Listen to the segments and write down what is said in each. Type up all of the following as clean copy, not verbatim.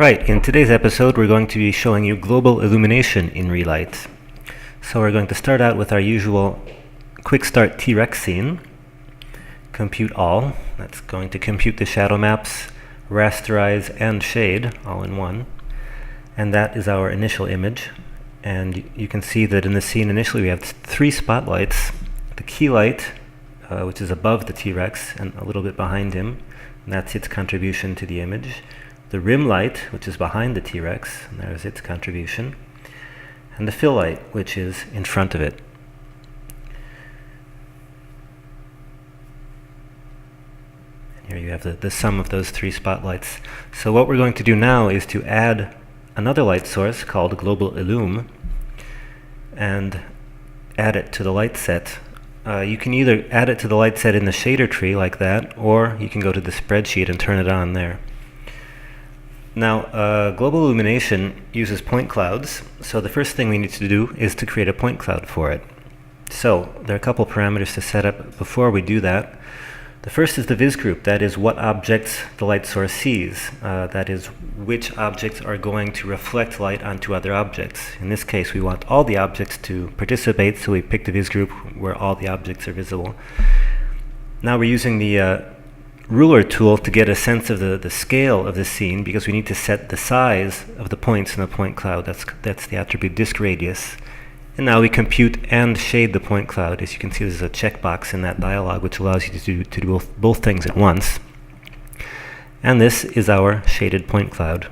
Right, in today's episode we're going to be showing you global illumination in Relight. So we're going to start out with our usual quick start T-Rex scene. Compute all. That's going to compute the shadow maps, rasterize and shade all in one. And that is our initial image. And you can see that in the scene initially we have three spotlights. The key light, which is above the T-Rex and a little bit behind him, and that's its contribution to the image. The rim light, which is behind the T-Rex, and there's its contribution. And the fill light, which is in front of it. And here you have the sum of those three spotlights. So what we're going to do now is to add another light source called Global Illum and add it to the light set. You can either add it to the light set in the shader tree like that, or you can go to the spreadsheet and turn it on there. Now, global illumination uses point clouds, so the first thing we need to do is to create a point cloud for it. So, there are a couple parameters to set up before we do that. The first is the viz group, that is what objects the light source sees. That is which objects are going to reflect light onto other objects. In this case, we want all the objects to participate, so we pick the viz group where all the objects are visible. Now we're using the ruler tool to get a sense of the scale of the scene, because we need to set the size of the points in the point cloud. That's the attribute disk radius. And now we compute and shade the point cloud. As you can see, there's a checkbox in that dialog which allows you to do both things at once. And this is our shaded point cloud.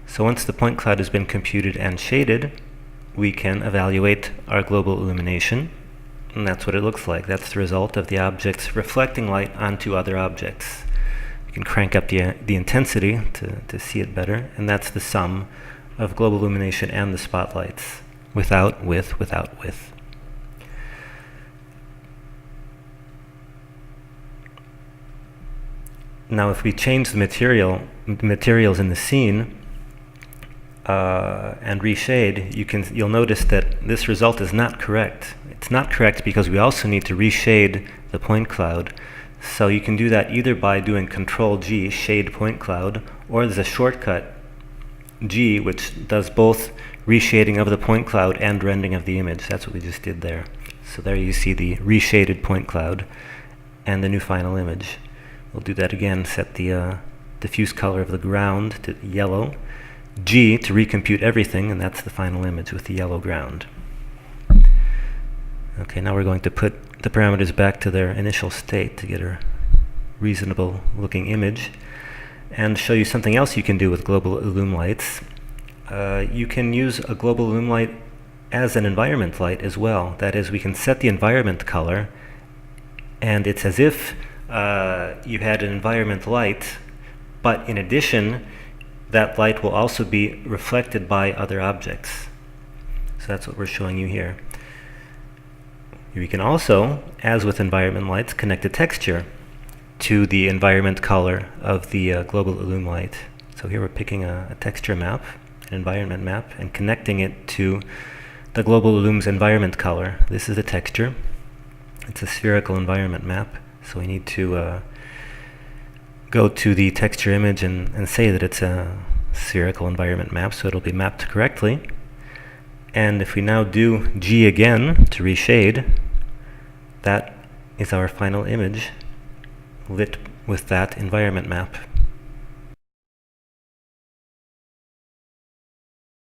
So once the point cloud has been computed and shaded, we can evaluate our global illumination. And that's what it looks like. That's the result of the objects reflecting light onto other objects. You can crank up the intensity to see it better, and that's the sum of global illumination and the spotlights, without, with, without, with. Now if we change the materials in the scene, and reshade, you'll notice that this result is not correct. It's not correct because we also need to reshade the point cloud. So you can do that either by doing Control G, shade point cloud, or there's a shortcut G which does both reshading of the point cloud and rendering of the image. That's what we just did there. So there you see the reshaded point cloud and the new final image. We'll do that again, set the diffuse color of the ground to yellow. G to recompute everything, and that's the final image with the yellow ground. Okay, now we're going to put the parameters back to their initial state to get a reasonable looking image, and show you something else you can do with global illum lights. You can use a global illum light as an environment light as well. That is, we can set the environment color, and it's as if you had an environment light, but in addition that light will also be reflected by other objects. So that's what we're showing you here. We can also, as with environment lights, connect a texture to the environment color of the global illum light. So here we're picking a texture map, an environment map, and connecting it to the global illum's environment color. This is the texture. It's a spherical environment map, so we need to go to the texture image and say that it's a spherical environment map, so it'll be mapped correctly. And if we now do G again to reshade, that is our final image lit with that environment map.